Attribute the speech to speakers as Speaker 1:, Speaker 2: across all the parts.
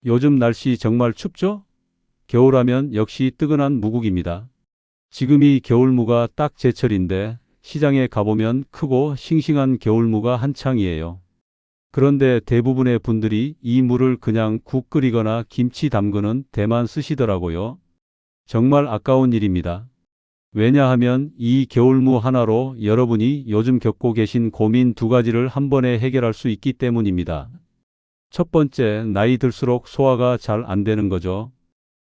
Speaker 1: 요즘 날씨 정말 춥죠? 겨울하면 역시 뜨끈한 무국입니다. 지금이 겨울무가 딱 제철인데 시장에 가보면 크고 싱싱한 겨울무가 한창이에요. 그런데 대부분의 분들이 이 무를 그냥 국 끓이거나 김치 담그는 데만 쓰시더라고요. 정말 아까운 일입니다. 왜냐하면 이 겨울무 하나로 여러분이 요즘 겪고 계신 고민 두 가지를 한 번에 해결할 수 있기 때문입니다. 첫 번째, 나이 들수록 소화가 잘 안 되는 거죠.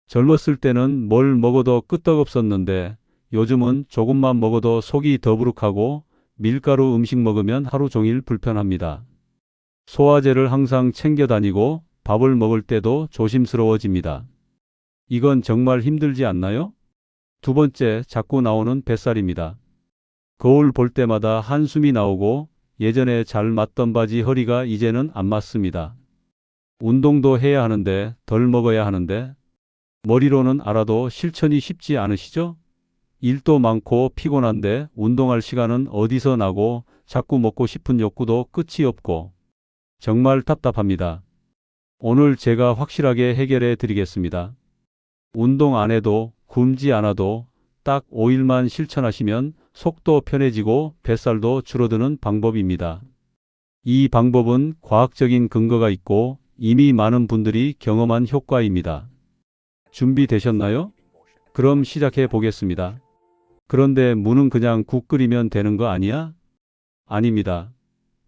Speaker 1: 젊었을 때는 뭘 먹어도 끄떡없었는데 요즘은 조금만 먹어도 속이 더부룩하고 밀가루 음식 먹으면 하루 종일 불편합니다. 소화제를 항상 챙겨 다니고 밥을 먹을 때도 조심스러워집니다. 이건 정말 힘들지 않나요? 두 번째, 자꾸 나오는 뱃살입니다. 거울 볼 때마다 한숨이 나오고 예전에 잘 맞던 바지 허리가 이제는 안 맞습니다. 운동도 해야 하는데 덜 먹어야 하는데 머리로는 알아도 실천이 쉽지 않으시죠? 일도 많고 피곤한데 운동할 시간은 어디서 나고 자꾸 먹고 싶은 욕구도 끝이 없고 정말 답답합니다. 오늘 제가 확실하게 해결해 드리겠습니다. 운동 안 해도 굶지 않아도 딱 5일만 실천하시면 속도 편해지고 뱃살도 줄어드는 방법입니다. 이 방법은 과학적인 근거가 있고 이미 많은 분들이 경험한 효과입니다. 준비되셨나요? 그럼 시작해 보겠습니다. 그런데 무는 그냥 국 끓이면 되는 거 아니야? 아닙니다.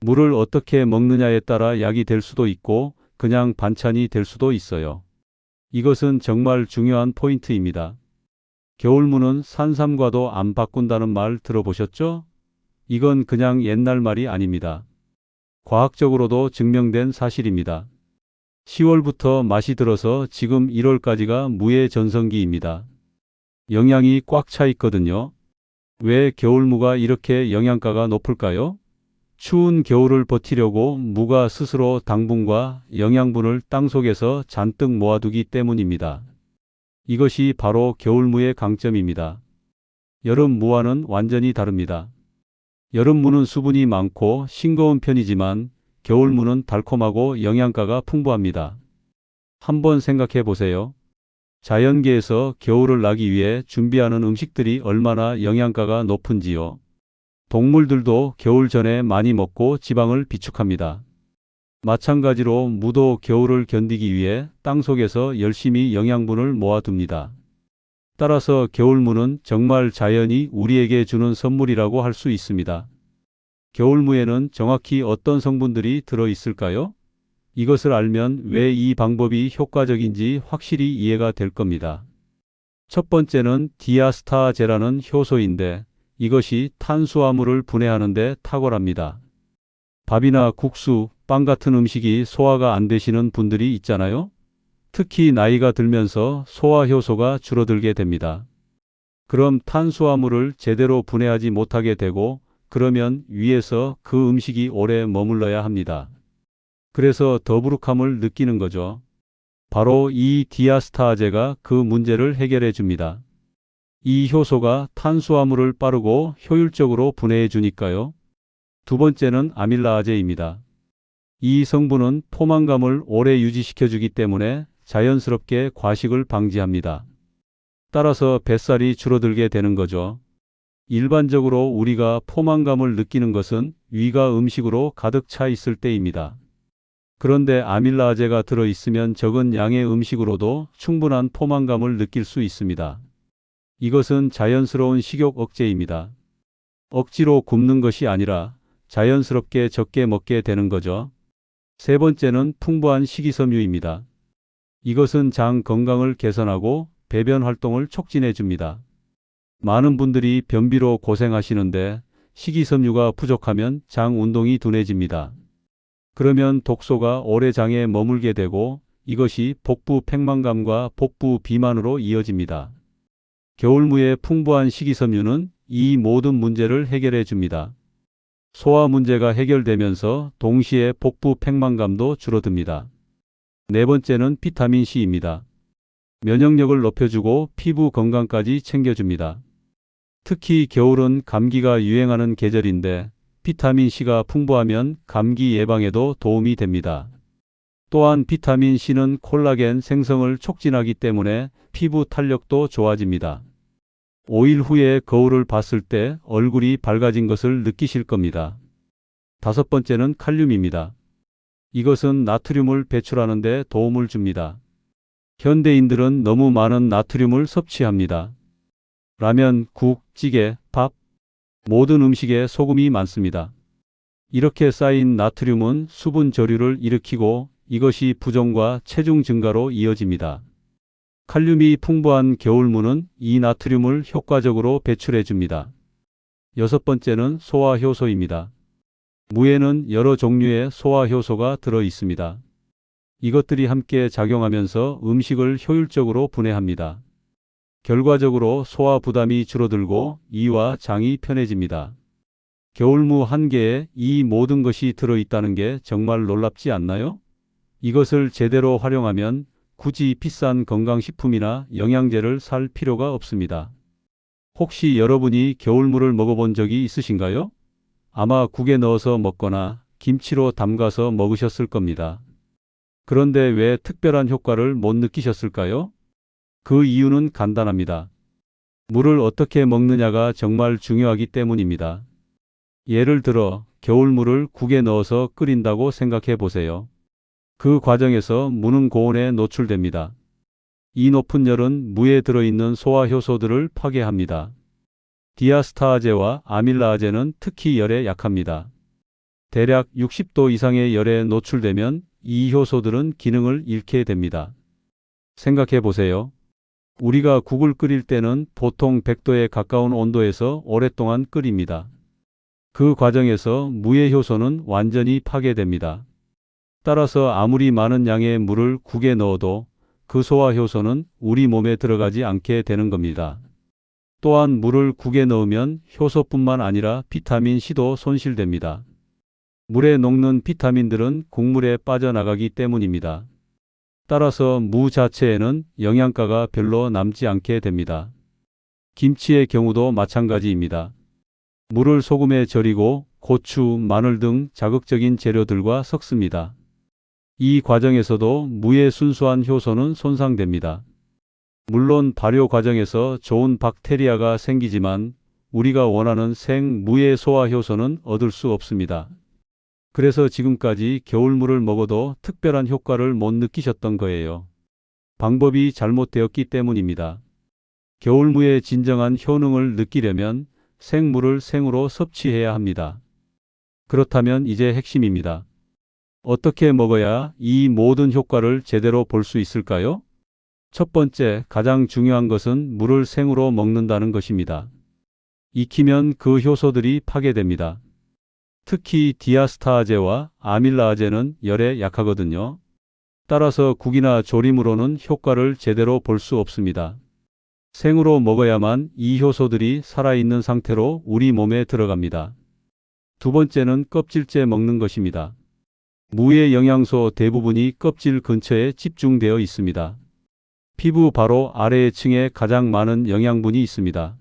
Speaker 1: 물을 어떻게 먹느냐에 따라 약이 될 수도 있고 그냥 반찬이 될 수도 있어요. 이것은 정말 중요한 포인트입니다. 겨울무는 산삼과도 안 바꾼다는 말 들어보셨죠? 이건 그냥 옛날 말이 아닙니다. 과학적으로도 증명된 사실입니다. 10월부터 맛이 들어서 지금 1월까지가 무의 전성기입니다. 영양이 꽉 차 있거든요. 왜 겨울무가 이렇게 영양가가 높을까요? 추운 겨울을 버티려고 무가 스스로 당분과 영양분을 땅속에서 잔뜩 모아두기 때문입니다. 이것이 바로 겨울무의 강점입니다. 여름무와는 완전히 다릅니다. 여름무는 수분이 많고 싱거운 편이지만 겨울무는 달콤하고 영양가가 풍부합니다. 한번 생각해 보세요. 자연계에서 겨울을 나기 위해 준비하는 음식들이 얼마나 영양가가 높은지요. 동물들도 겨울 전에 많이 먹고 지방을 비축합니다. 마찬가지로 무도 겨울을 견디기 위해 땅속에서 열심히 영양분을 모아둡니다. 따라서 겨울무는 정말 자연이 우리에게 주는 선물이라고 할 수 있습니다. 겨울무에는 정확히 어떤 성분들이 들어있을까요? 이것을 알면 왜 이 방법이 효과적인지 확실히 이해가 될 겁니다. 첫 번째는 디아스타제라는 효소인데 이것이 탄수화물을 분해하는 데 탁월합니다. 밥이나 국수, 빵 같은 음식이 소화가 안 되시는 분들이 있잖아요. 특히 나이가 들면서 소화 효소가 줄어들게 됩니다. 그럼 탄수화물을 제대로 분해하지 못하게 되고 그러면 위에서 그 음식이 오래 머물러야 합니다. 그래서 더부룩함을 느끼는 거죠. 바로 이 디아스타제가 그 문제를 해결해 줍니다. 이 효소가 탄수화물을 빠르고 효율적으로 분해해 주니까요. 두 번째는 아밀라아제입니다. 이 성분은 포만감을 오래 유지시켜 주기 때문에 자연스럽게 과식을 방지합니다. 따라서 뱃살이 줄어들게 되는 거죠. 일반적으로 우리가 포만감을 느끼는 것은 위가 음식으로 가득 차 있을 때입니다. 그런데 아밀라아제가 들어있으면 적은 양의 음식으로도 충분한 포만감을 느낄 수 있습니다. 이것은 자연스러운 식욕 억제입니다. 억지로 굶는 것이 아니라 자연스럽게 적게 먹게 되는 거죠. 세 번째는 풍부한 식이섬유입니다. 이것은 장 건강을 개선하고 배변 활동을 촉진해 줍니다. 많은 분들이 변비로 고생하시는데 식이섬유가 부족하면 장 운동이 둔해집니다. 그러면 독소가 오래 장에 머물게 되고 이것이 복부 팽만감과 복부 비만으로 이어집니다. 겨울무의 풍부한 식이섬유는 이 모든 문제를 해결해 줍니다. 소화 문제가 해결되면서 동시에 복부 팽만감도 줄어듭니다. 네 번째는 비타민C입니다. 면역력을 높여주고 피부 건강까지 챙겨줍니다. 특히 겨울은 감기가 유행하는 계절인데 비타민C가 풍부하면 감기 예방에도 도움이 됩니다. 또한 비타민 C는 콜라겐 생성을 촉진하기 때문에 피부 탄력도 좋아집니다. 5일 후에 거울을 봤을 때 얼굴이 밝아진 것을 느끼실 겁니다. 다섯 번째는 칼륨입니다. 이것은 나트륨을 배출하는 데 도움을 줍니다. 현대인들은 너무 많은 나트륨을 섭취합니다. 라면, 국, 찌개, 밥, 모든 음식에 소금이 많습니다. 이렇게 쌓인 나트륨은 수분 저류를 일으키고 이것이 부종과 체중 증가로 이어집니다. 칼륨이 풍부한 겨울무는 이 나트륨을 효과적으로 배출해 줍니다. 여섯 번째는 소화효소입니다. 무에는 여러 종류의 소화효소가 들어 있습니다. 이것들이 함께 작용하면서 음식을 효율적으로 분해합니다. 결과적으로 소화 부담이 줄어들고 이와 장이 편해집니다. 겨울무 한 개에 이 모든 것이 들어 있다는 게 정말 놀랍지 않나요? 이것을 제대로 활용하면 굳이 비싼 건강식품이나 영양제를 살 필요가 없습니다. 혹시 여러분이 겨울무를 먹어본 적이 있으신가요? 아마 국에 넣어서 먹거나 김치로 담가서 먹으셨을 겁니다. 그런데 왜 특별한 효과를 못 느끼셨을까요? 그 이유는 간단합니다. 물을 어떻게 먹느냐가 정말 중요하기 때문입니다. 예를 들어 겨울물을 국에 넣어서 끓인다고 생각해 보세요. 그 과정에서 무는 고온에 노출됩니다. 이 높은 열은 무에 들어있는 소화효소들을 파괴합니다. 디아스타아제와 아밀라아제는 특히 열에 약합니다. 대략 60도 이상의 열에 노출되면 이 효소들은 기능을 잃게 됩니다. 생각해 보세요. 우리가 국을 끓일 때는 보통 100도에 가까운 온도에서 오랫동안 끓입니다. 그 과정에서 무의 효소는 완전히 파괴됩니다. 따라서 아무리 많은 양의 물을 국에 넣어도 그 소화 효소는 우리 몸에 들어가지 않게 되는 겁니다. 또한 물을 국에 넣으면 효소뿐만 아니라 비타민 C도 손실됩니다. 물에 녹는 비타민들은 국물에 빠져나가기 때문입니다. 따라서 무 자체에는 영양가가 별로 남지 않게 됩니다. 김치의 경우도 마찬가지입니다. 물을 소금에 절이고 고추, 마늘 등 자극적인 재료들과 섞습니다. 이 과정에서도 무의 순수한 효소는 손상됩니다. 물론 발효 과정에서 좋은 박테리아가 생기지만 우리가 원하는 생무의 소화 효소는 얻을 수 없습니다. 그래서 지금까지 겨울물을 먹어도 특별한 효과를 못 느끼셨던 거예요. 방법이 잘못되었기 때문입니다. 겨울무의 진정한 효능을 느끼려면 생물을 생으로 섭취해야 합니다. 그렇다면 이제 핵심입니다. 어떻게 먹어야 이 모든 효과를 제대로 볼 수 있을까요? 첫 번째, 가장 중요한 것은 물을 생으로 먹는다는 것입니다. 익히면 그 효소들이 파괴됩니다. 특히 디아스타아제와 아밀라아제는 열에 약하거든요. 따라서 국이나 조림으로는 효과를 제대로 볼 수 없습니다. 생으로 먹어야만 이 효소들이 살아있는 상태로 우리 몸에 들어갑니다. 두 번째는 껍질째 먹는 것입니다. 무의 영양소 대부분이 껍질 근처에 집중되어 있습니다. 피부 바로 아래의 층에 가장 많은 영양분이 있습니다.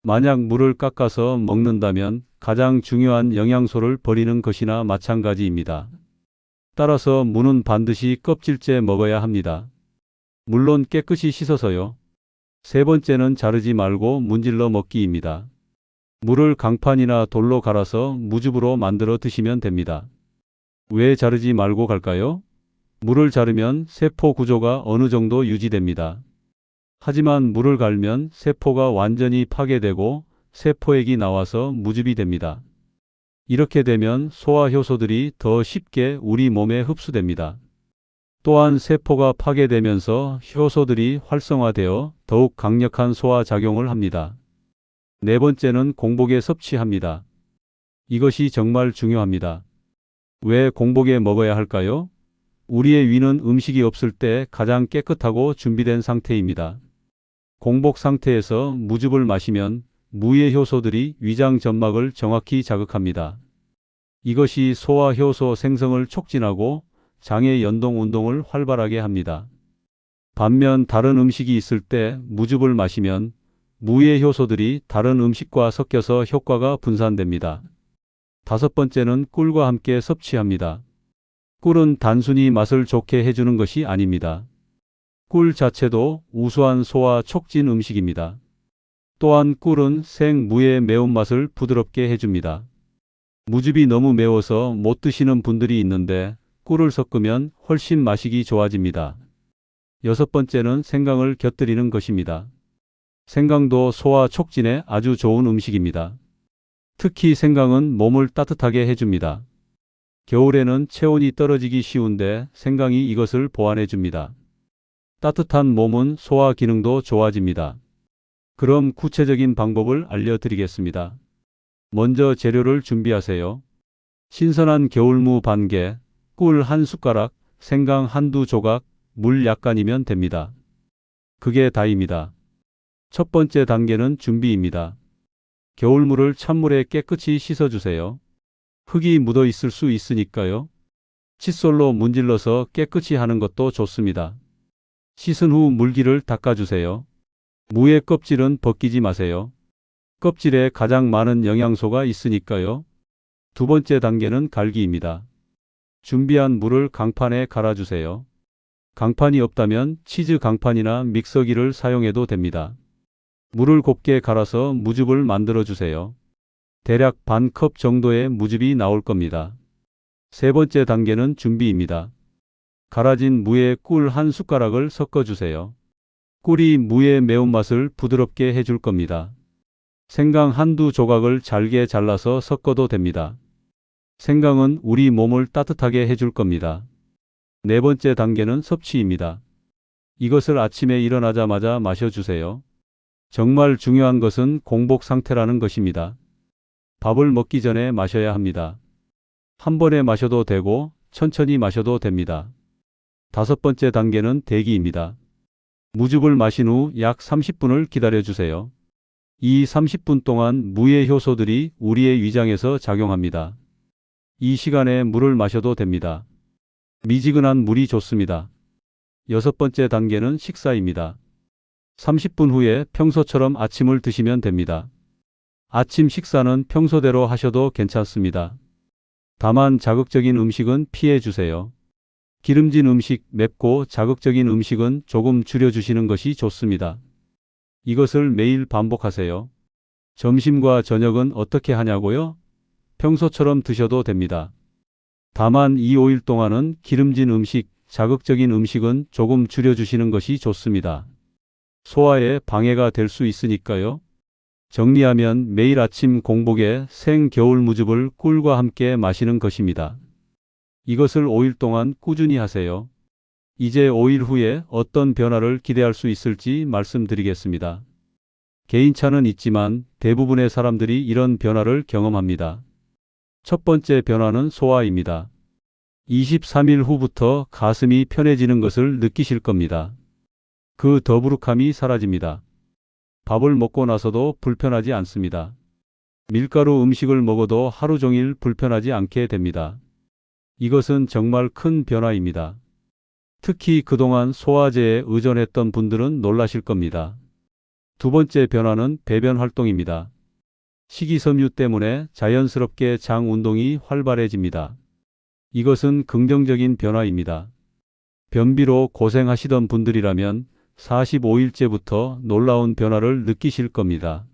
Speaker 1: 만약 무를 깎아서 먹는다면 가장 중요한 영양소를 버리는 것이나 마찬가지입니다. 따라서 무는 반드시 껍질째 먹어야 합니다. 물론 깨끗이 씻어서요. 세 번째는 자르지 말고 문질러 먹기입니다. 무를 강판이나 돌로 갈아서 무즙으로 만들어 드시면 됩니다. 왜 자르지 말고 갈까요? 무를 자르면 세포 구조가 어느 정도 유지됩니다. 하지만 무를 갈면 세포가 완전히 파괴되고 세포액이 나와서 무즙이 됩니다. 이렇게 되면 소화 효소들이 더 쉽게 우리 몸에 흡수됩니다. 또한 세포가 파괴되면서 효소들이 활성화되어 더욱 강력한 소화 작용을 합니다. 네 번째는 공복에 섭취합니다. 이것이 정말 중요합니다. 왜 공복에 먹어야 할까요? 우리의 위는 음식이 없을 때 가장 깨끗하고 준비된 상태입니다. 공복 상태에서 무즙을 마시면 무의 효소들이 위장 점막을 정확히 자극합니다. 이것이 소화 효소 생성을 촉진하고 장의 연동 운동을 활발하게 합니다. 반면 다른 음식이 있을 때 무즙을 마시면 무의 효소들이 다른 음식과 섞여서 효과가 분산됩니다. 다섯 번째는 꿀과 함께 섭취합니다. 꿀은 단순히 맛을 좋게 해주는 것이 아닙니다. 꿀 자체도 우수한 소화 촉진 음식입니다. 또한 꿀은 생무의 매운맛을 부드럽게 해줍니다. 무즙이 너무 매워서 못 드시는 분들이 있는데 꿀을 섞으면 훨씬 마시기 좋아집니다. 여섯 번째는 생강을 곁들이는 것입니다. 생강도 소화 촉진에 아주 좋은 음식입니다. 특히 생강은 몸을 따뜻하게 해줍니다. 겨울에는 체온이 떨어지기 쉬운데 생강이 이것을 보완해 줍니다. 따뜻한 몸은 소화 기능도 좋아집니다. 그럼 구체적인 방법을 알려드리겠습니다. 먼저 재료를 준비하세요. 신선한 겨울무 반개, 꿀 한 숟가락, 생강 한두 조각, 물 약간이면 됩니다. 그게 다입니다. 첫 번째 단계는 준비입니다. 겨울무를 찬물에 깨끗이 씻어주세요. 흙이 묻어 있을 수 있으니까요. 칫솔로 문질러서 깨끗이 하는 것도 좋습니다. 씻은 후 물기를 닦아주세요. 무의 껍질은 벗기지 마세요. 껍질에 가장 많은 영양소가 있으니까요. 두 번째 단계는 갈기입니다. 준비한 물을 강판에 갈아주세요. 강판이 없다면 치즈 강판이나 믹서기를 사용해도 됩니다. 물을 곱게 갈아서 무즙을 만들어 주세요. 대략 반 컵 정도의 무즙이 나올 겁니다. 세 번째 단계는 준비입니다. 갈아진 무에 꿀 한 숟가락을 섞어주세요. 꿀이 무의 매운맛을 부드럽게 해줄 겁니다. 생강 한두 조각을 잘게 잘라서 섞어도 됩니다. 생강은 우리 몸을 따뜻하게 해줄 겁니다. 네 번째 단계는 섭취입니다. 이것을 아침에 일어나자마자 마셔주세요. 정말 중요한 것은 공복 상태라는 것입니다. 밥을 먹기 전에 마셔야 합니다. 한 번에 마셔도 되고 천천히 마셔도 됩니다. 다섯 번째 단계는 대기입니다. 무즙을 마신 후 약 30분을 기다려주세요. 이 30분 동안 무의 효소들이 우리의 위장에서 작용합니다. 이 시간에 물을 마셔도 됩니다. 미지근한 물이 좋습니다. 여섯 번째 단계는 식사입니다. 30분 후에 평소처럼 아침을 드시면 됩니다. 아침 식사는 평소대로 하셔도 괜찮습니다. 다만 자극적인 음식은 피해 주세요. 기름진 음식, 맵고 자극적인 음식은 조금 줄여주시는 것이 좋습니다. 이것을 매일 반복하세요. 점심과 저녁은 어떻게 하냐고요? 평소처럼 드셔도 됩니다. 다만 이 5일 동안은 기름진 음식, 자극적인 음식은 조금 줄여주시는 것이 좋습니다. 소화에 방해가 될 수 있으니까요. 정리하면 매일 아침 공복에 생 겨울 무즙을 꿀과 함께 마시는 것입니다. 이것을 5일 동안 꾸준히 하세요. 이제 5일 후에 어떤 변화를 기대할 수 있을지 말씀드리겠습니다. 개인차는 있지만 대부분의 사람들이 이런 변화를 경험합니다. 첫 번째 변화는 소화입니다. 23일 후부터 가슴이 편해지는 것을 느끼실 겁니다. 그 더부룩함이 사라집니다. 밥을 먹고 나서도 불편하지 않습니다. 밀가루 음식을 먹어도 하루 종일 불편하지 않게 됩니다. 이것은 정말 큰 변화입니다. 특히 그동안 소화제에 의존했던 분들은 놀라실 겁니다. 두 번째 변화는 배변 활동입니다. 식이섬유 때문에 자연스럽게 장 운동이 활발해집니다. 이것은 긍정적인 변화입니다. 변비로 고생하시던 분들이라면 45일째부터 놀라운 변화를 느끼실 겁니다.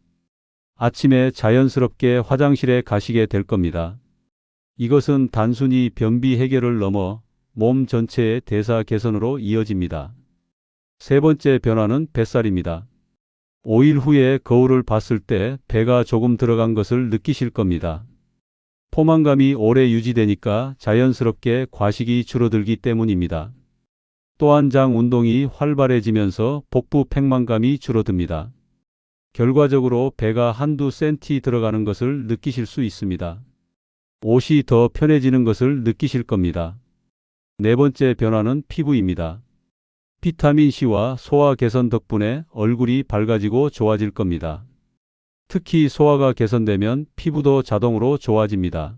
Speaker 1: 아침에 자연스럽게 화장실에 가시게 될 겁니다. 이것은 단순히 변비 해결을 넘어 몸 전체의 대사 개선으로 이어집니다. 세 번째 변화는 뱃살입니다. 5일 후에 거울을 봤을 때 배가 조금 들어간 것을 느끼실 겁니다. 포만감이 오래 유지되니까 자연스럽게 과식이 줄어들기 때문입니다. 또한 장 운동이 활발해지면서 복부 팽만감이 줄어듭니다. 결과적으로 배가 한두 센티 들어가는 것을 느끼실 수 있습니다. 옷이 더 편해지는 것을 느끼실 겁니다. 네 번째 변화는 피부입니다. 비타민C와 소화 개선 덕분에 얼굴이 밝아지고 좋아질 겁니다. 특히 소화가 개선되면 피부도 자동으로 좋아집니다.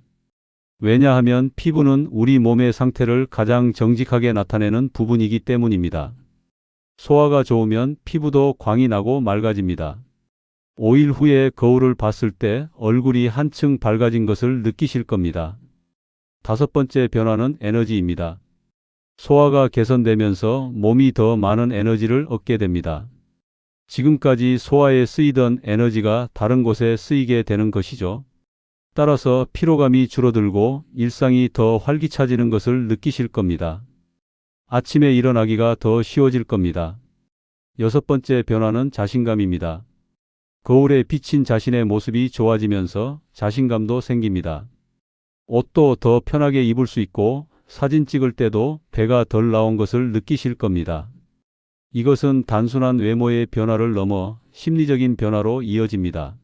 Speaker 1: 왜냐하면 피부는 우리 몸의 상태를 가장 정직하게 나타내는 부분이기 때문입니다. 소화가 좋으면 피부도 광이 나고 맑아집니다. 5일 후에 거울을 봤을 때 얼굴이 한층 밝아진 것을 느끼실 겁니다. 다섯 번째 변화는 에너지입니다. 소화가 개선되면서 몸이 더 많은 에너지를 얻게 됩니다. 지금까지 소화에 쓰이던 에너지가 다른 곳에 쓰이게 되는 것이죠. 따라서 피로감이 줄어들고 일상이 더 활기차지는 것을 느끼실 겁니다. 아침에 일어나기가 더 쉬워질 겁니다. 여섯 번째 변화는 자신감입니다. 거울에 비친 자신의 모습이 좋아지면서 자신감도 생깁니다. 옷도 더 편하게 입을 수 있고 사진 찍을 때도 배가 덜 나온 것을 느끼실 겁니다. 이것은 단순한 외모의 변화를 넘어 심리적인 변화로 이어집니다.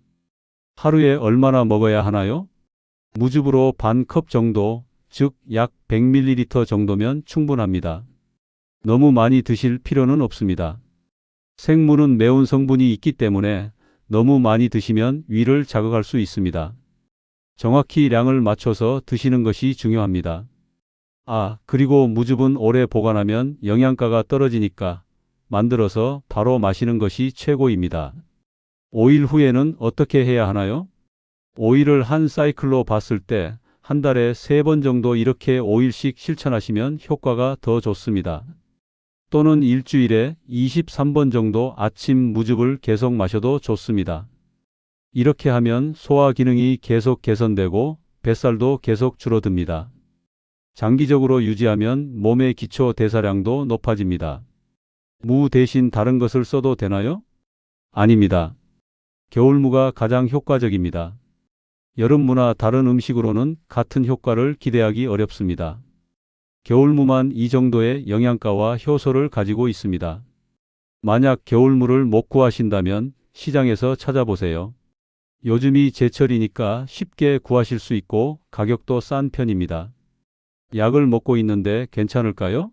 Speaker 1: 하루에 얼마나 먹어야 하나요? 무즙으로 반 컵 정도, 즉 약 100ml 정도면 충분합니다. 너무 많이 드실 필요는 없습니다. 생무는 매운 성분이 있기 때문에 너무 많이 드시면 위를 자극할 수 있습니다. 정확히 량을 맞춰서 드시는 것이 중요합니다. 그리고 무즙은 오래 보관하면 영양가가 떨어지니까 만들어서 바로 마시는 것이 최고입니다. 5일 후에는 어떻게 해야 하나요? 5일을 한 사이클로 봤을 때 한 달에 3번 정도 이렇게 5일씩 실천하시면 효과가 더 좋습니다. 또는 일주일에 23번 정도 아침 무즙을 계속 마셔도 좋습니다. 이렇게 하면 소화 기능이 계속 개선되고 뱃살도 계속 줄어듭니다. 장기적으로 유지하면 몸의 기초 대사량도 높아집니다. 무 대신 다른 것을 써도 되나요? 아닙니다. 겨울무가 가장 효과적입니다. 여름무나 다른 음식으로는 같은 효과를 기대하기 어렵습니다. 겨울무만 이 정도의 영양가와 효소를 가지고 있습니다. 만약 겨울무를 못 구하신다면 시장에서 찾아보세요. 요즘이 제철이니까 쉽게 구하실 수 있고 가격도 싼 편입니다. 약을 먹고 있는데 괜찮을까요?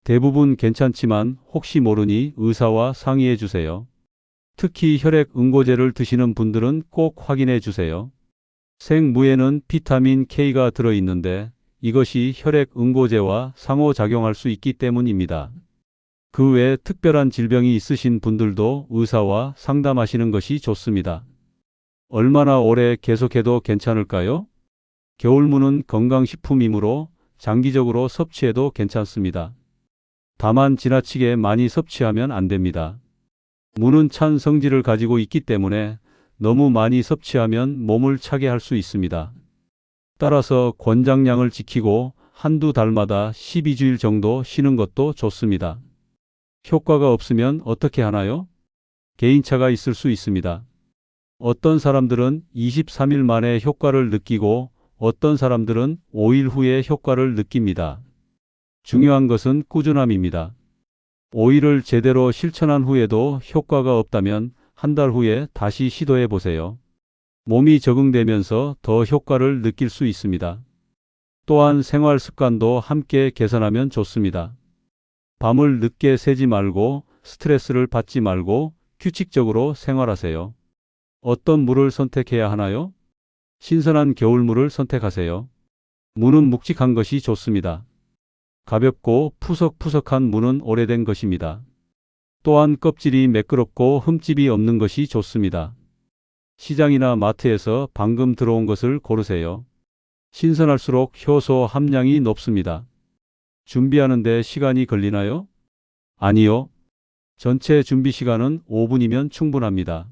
Speaker 1: 대부분 괜찮지만 혹시 모르니 의사와 상의해 주세요. 특히 혈액 응고제를 드시는 분들은 꼭 확인해 주세요. 생무에는 비타민 K가 들어있는데 이것이 혈액 응고제와 상호작용할 수 있기 때문입니다. 그 외 특별한 질병이 있으신 분들도 의사와 상담하시는 것이 좋습니다. 얼마나 오래 계속해도 괜찮을까요? 겨울무는 건강식품이므로 장기적으로 섭취해도 괜찮습니다. 다만 지나치게 많이 섭취하면 안 됩니다. 무는 찬 성질을 가지고 있기 때문에 너무 많이 섭취하면 몸을 차게 할 수 있습니다. 따라서 권장량을 지키고 한두 달마다 12주일 정도 쉬는 것도 좋습니다. 효과가 없으면 어떻게 하나요? 개인차가 있을 수 있습니다. 어떤 사람들은 23일 만에 효과를 느끼고 어떤 사람들은 5일 후에 효과를 느낍니다. 중요한 것은 꾸준함입니다. 5일을 제대로 실천한 후에도 효과가 없다면 한 달 후에 다시 시도해 보세요. 몸이 적응되면서 더 효과를 느낄 수 있습니다. 또한 생활 습관도 함께 개선하면 좋습니다. 밤을 늦게 새지 말고 스트레스를 받지 말고 규칙적으로 생활하세요. 어떤 물을 선택해야 하나요? 신선한 겨울물을 선택하세요. 무는 묵직한 것이 좋습니다. 가볍고 푸석푸석한 무는 오래된 것입니다. 또한 껍질이 매끄럽고 흠집이 없는 것이 좋습니다. 시장이나 마트에서 방금 들어온 것을 고르세요. 신선할수록 효소 함량이 높습니다. 준비하는데 시간이 걸리나요? 아니요. 전체 준비 시간은 5분이면 충분합니다.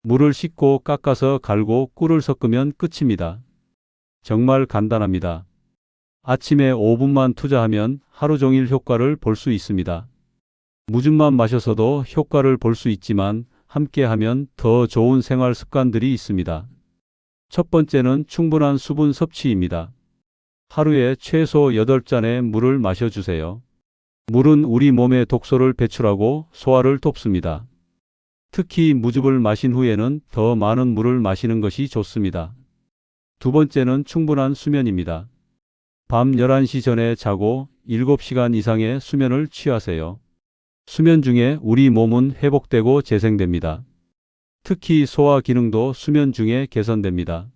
Speaker 1: 물을 씻고 깎아서 갈고 꿀을 섞으면 끝입니다. 정말 간단합니다. 아침에 5분만 투자하면 하루 종일 효과를 볼 수 있습니다. 무즙만 마셔서도 효과를 볼 수 있지만 함께 하면 더 좋은 생활 습관들이 있습니다. 첫 번째는 충분한 수분 섭취입니다. 하루에 최소 8잔의 물을 마셔주세요. 물은 우리 몸의 독소를 배출하고 소화를 돕습니다. 특히 무즙을 마신 후에는 더 많은 물을 마시는 것이 좋습니다. 두 번째는 충분한 수면입니다. 밤 11시 전에 자고 7시간 이상의 수면을 취하세요. 수면 중에 우리 몸은 회복되고 재생됩니다. 특히 소화 기능도 수면 중에 개선됩니다.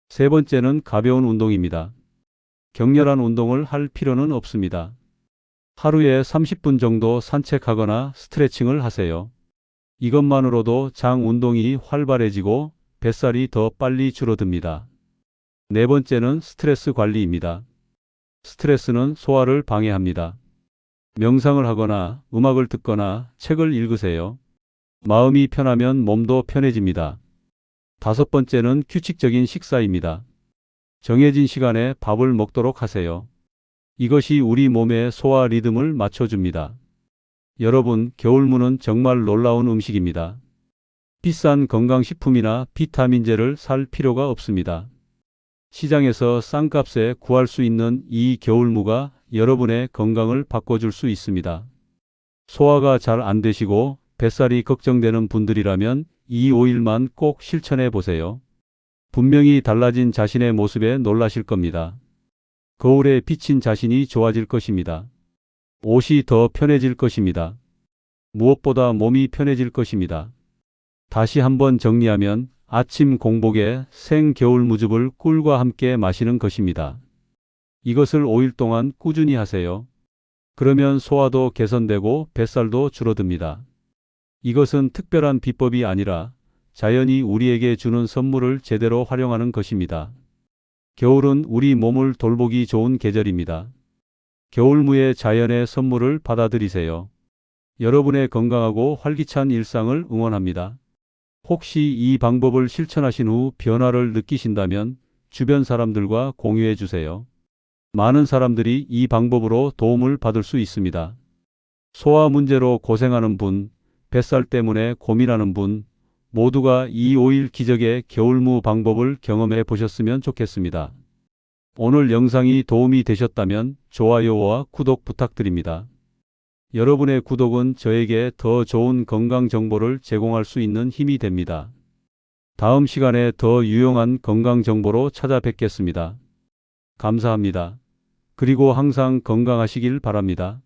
Speaker 1: 세 번째는 가벼운 운동입니다. 격렬한 운동을 할 필요는 없습니다. 하루에 30분 정도 산책하거나 스트레칭을 하세요. 이것만으로도 장 운동이 활발해지고 뱃살이 더 빨리 줄어듭니다. 네 번째는 스트레스 관리입니다. 스트레스는 소화를 방해합니다. 명상을 하거나 음악을 듣거나 책을 읽으세요. 마음이 편하면 몸도 편해집니다. 다섯 번째는 규칙적인 식사입니다. 정해진 시간에 밥을 먹도록 하세요. 이것이 우리 몸의 소화 리듬을 맞춰줍니다. 여러분, 겨울무는 정말 놀라운 음식입니다. 비싼 건강식품이나 비타민제를 살 필요가 없습니다. 시장에서 싼 값에 구할 수 있는 이 겨울무가 여러분의 건강을 바꿔줄 수 있습니다. 소화가 잘 안 되시고 뱃살이 걱정되는 분들이라면 이 오일만 꼭 실천해 보세요. 분명히 달라진 자신의 모습에 놀라실 겁니다. 거울에 비친 자신이 좋아질 것입니다. 옷이 더 편해질 것입니다. 무엇보다 몸이 편해질 것입니다. 다시 한번 정리하면 아침 공복에 생겨울무즙을 꿀과 함께 마시는 것입니다. 이것을 5일 동안 꾸준히 하세요. 그러면 소화도 개선되고 뱃살도 줄어듭니다. 이것은 특별한 비법이 아니라 자연이 우리에게 주는 선물을 제대로 활용하는 것입니다. 겨울은 우리 몸을 돌보기 좋은 계절입니다. 겨울무의 자연의 선물을 받아들이세요. 여러분의 건강하고 활기찬 일상을 응원합니다. 혹시 이 방법을 실천하신 후 변화를 느끼신다면 주변 사람들과 공유해 주세요. 많은 사람들이 이 방법으로 도움을 받을 수 있습니다. 소화 문제로 고생하는 분, 뱃살 때문에 고민하는 분, 모두가 이 5일 기적의 겨울무 방법을 경험해 보셨으면 좋겠습니다. 오늘 영상이 도움이 되셨다면 좋아요와 구독 부탁드립니다. 여러분의 구독은 저에게 더 좋은 건강 정보를 제공할 수 있는 힘이 됩니다. 다음 시간에 더 유용한 건강 정보로 찾아뵙겠습니다. 감사합니다. 그리고 항상 건강하시길 바랍니다.